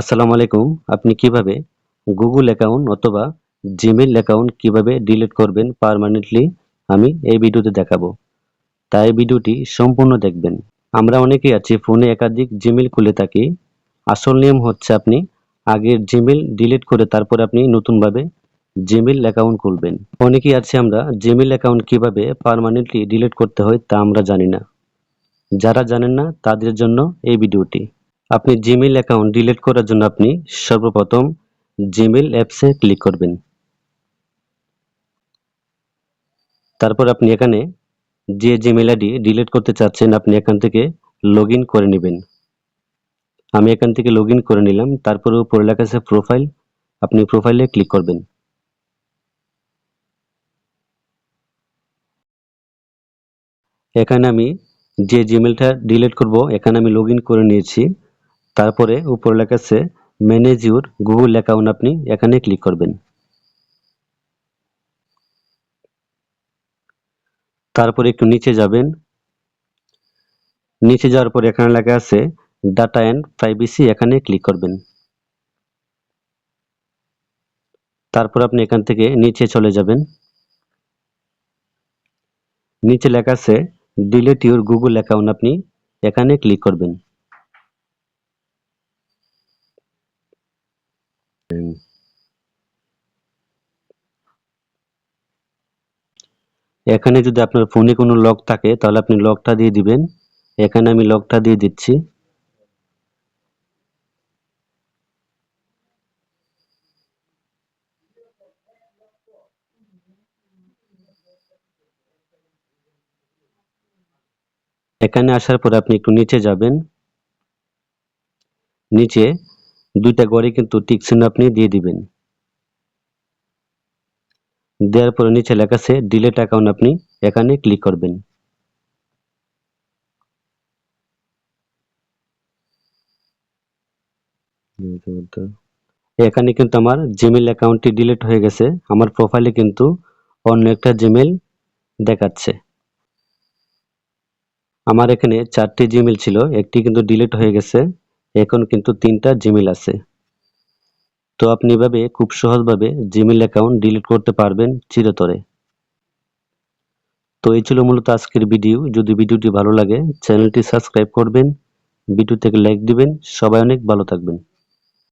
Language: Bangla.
আসসালামু আলাইকুম। আপনি কিভাবে গুগল অ্যাকাউন্ট অথবা জিমেইল অ্যাকাউন্ট কিভাবে ডিলিট করবেন পার্মানেন্টলি আমি এই ভিডিওতে দেখাবো। তাই ভিডিওটি সম্পূর্ণ দেখবেন। আমরা অনেকেই আছি ফোনে একাধিক জিমেইল খুলে থাকি। আসল নিয়ম হচ্ছে আপনি আগের জিমেইল ডিলিট করে তারপর আপনি নতুনভাবে জিমেইল অ্যাকাউন্ট খুলবেন। অনেকেই আছে আমরা জিমেইল অ্যাকাউন্ট কিভাবে পার্মানেন্টলি ডিলিট করতে হয় তা আমরা জানি না। যারা জানেন না তাদের জন্য এই ভিডিওটি। আপনি জিমেইল অ্যাকাউন্ট ডিলিট করার জন্য আপনি সর্বপ্রথম জিমেইল অ্যাপসে ক্লিক করবেন। তারপর আপনি এখানে যে জিমেইল আইডি ডিলিট করতে চাচ্ছেন আপনি এখান থেকে লগইন করে নেবেন। আমি এখান থেকে লগইন করে নিলাম। তারপরে উপরে লেখা আছে প্রোফাইল, আপনি প্রোফাইলে ক্লিক করবেন। এখানে আমি যে জিমেইলটা ডিলিট করব এখানে আমি লগইন করে নিয়েছি। তারপরে উপরে লেখা আছে ম্যানেজ ইউর গুগল অ্যাকাউন্ট, আপনি এখানে ক্লিক করবেন। তারপরে একটু নিচে যাবেন। নিচে যাওয়ার পর এখানে লেখা আছে ডাটা এন্ড প্রাইভেসি, এখানে ক্লিক করবেন। তারপর আপনি এখান থেকে নিচে চলে যাবেন। নিচে লেখা আছে ডিলিট ইউর গুগল অ্যাকাউন্ট, আপনি এখানে ক্লিক করবেন। এখানে যদি আপনার ফোনে কোনো লক থাকে তাহলে আপনি লকটা দিয়ে দিবেন। এখানে আমি লকটা দিয়ে দিচ্ছি। এখানে আসার পরে আপনি একটু নিচে যাবেন। নিচে দুইটা ঘরে কিন্তু টিক চিহ্ন আপনি দিয়ে দিবেন। দেওয়ার পরে নিচে লেখা আছে ডিলিট অ্যাকাউন্ট, আপনি এখানে ক্লিক করবেন। এখানে কিন্তু আমার জিমেইল অ্যাকাউন্টটি ডিলিট হয়ে গেছে। আমার প্রোফাইলে কিন্তু অন্য একটা জিমেইল দেখাচ্ছে। আমার এখানে 4টি জিমেইল ছিল, একটি কিন্তু ডিলিট হয়ে গেছে। এখন কিন্তু 3টা জিমেইল আছে। তো আপনি এভাবে খুব সহজভাবে জিমেইল অ্যাকাউন্ট ডিলিট করতে পারবেন চিরতরে। তো এই ছিল মূলত আজকের ভিডিও। যদি ভিডিওটি ভালো লাগে চ্যানেলটি সাবস্ক্রাইব করবেন, ভিডিও থেকে লাইক দিবেন। সবাই অনেক ভালো থাকবেন।